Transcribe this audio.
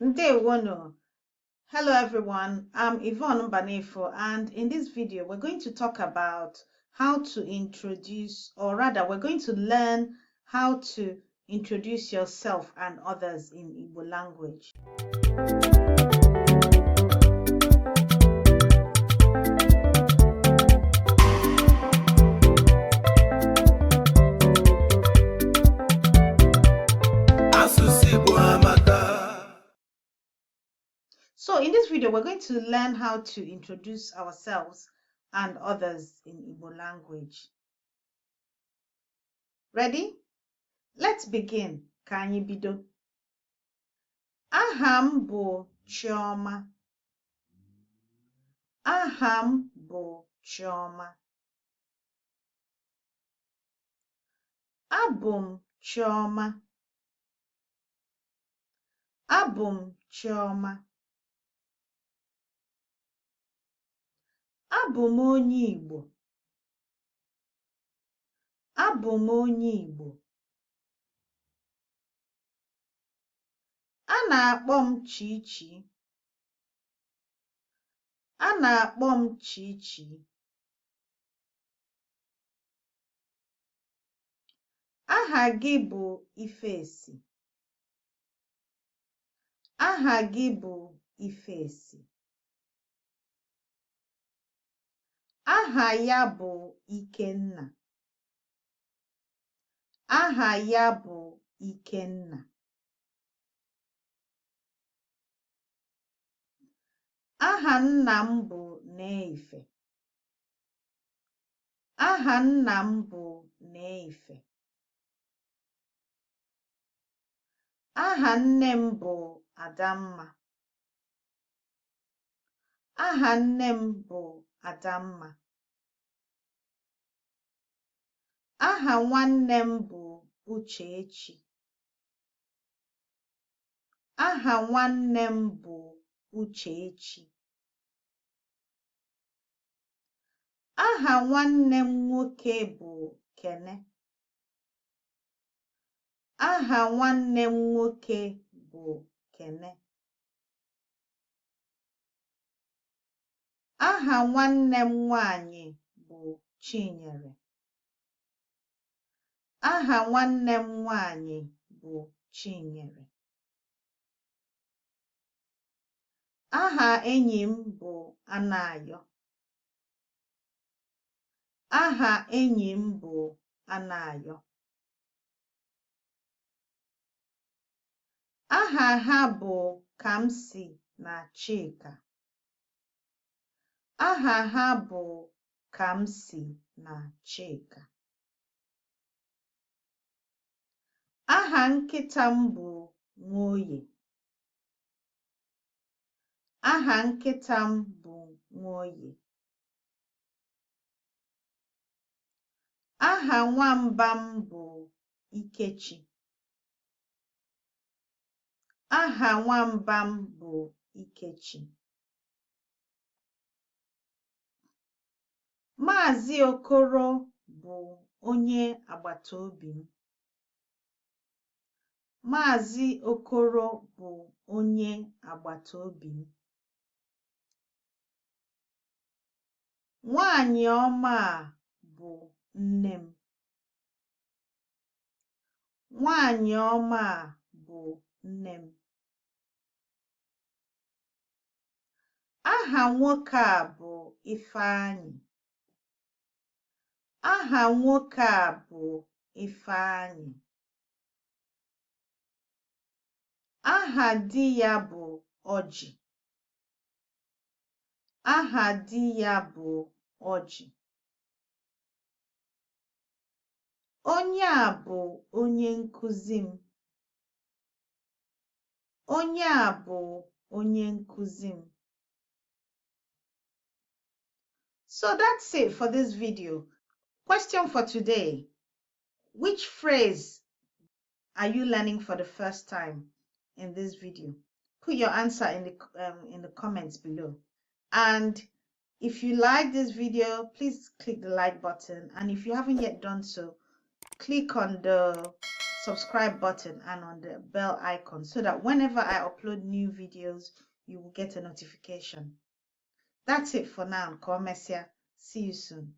Ndewono. Hello everyone, I'm Yvonne Mbanefo, and in this video we're going to talk about how to introduce, or rather we're going to learn how to introduce yourself and others in Igbo language. So in this video, we're going to learn how to introduce ourselves and others in Igbo language. Ready? Let's begin. Ka anyị bido. Aha m bụ Chioma. Aha m bụ Chioma. Abụ m Chioma. Abụ m Chioma. Abụ m onye Igbo. Abụ m onye Igbo. A na-akpọ m Chichi. A na-akpọ m Chichi. Aha gị bụ Ifesi. Aha gị bụ Ifesi. Aha ya bụ Ikenna. Aha ya bụ Ikenna. Aha nna m bụ Neife. Aha nna m bụ Neife. Aha nne m bụ Adamma. Aha nne m bụ Adamma. Aha nwanne m bụ Uchechi. Aha nwanne m bụ Uchechi. Aha nwanne m nwoke bụ Kene. Aha nwanne m nwoke bụ Kene. Aha nwanne m nwanyị bụ Chinyere. Aha nwanne m nwanyị bụ Chinyere. Aha enyi m bụ Anayo. Aha enyi m bụ Anayo. Aha ha bụ Kamsi na Chika. Aha ha bụ Kamsi na Chika. Aha nkịta m bụ Nwoye. Aha nkịta m bụ Nwoye. Aha nwamba m bụ Ikechi. Aha nwamba m bụ Ikechi. Maazị Okoro bụ onye agbata obi m. Maazị Okoro bụ onye agbata obi m. Nwanyị ọma a bụ nne m. Nwanyị ọma a bụ nne m. Aha nwoke a bụ Ifeanyị. Aha nwoke a bụ Ifeanyị. Aha di ya bụ Ọjị. Aha di ya bụ Ọjị. Onye a bụ onye nkuzi m. Onye a bụ onye nkuzi m. So that's it for this video. Question for today. Which phrase are you learning for the first time in this video? Put your answer in the comments below. And if you like this video, please click the like button. And if you haven't yet done so, click on the subscribe button and on the bell icon so that whenever I upload new videos, you will get a notification. That's it for now. See you soon.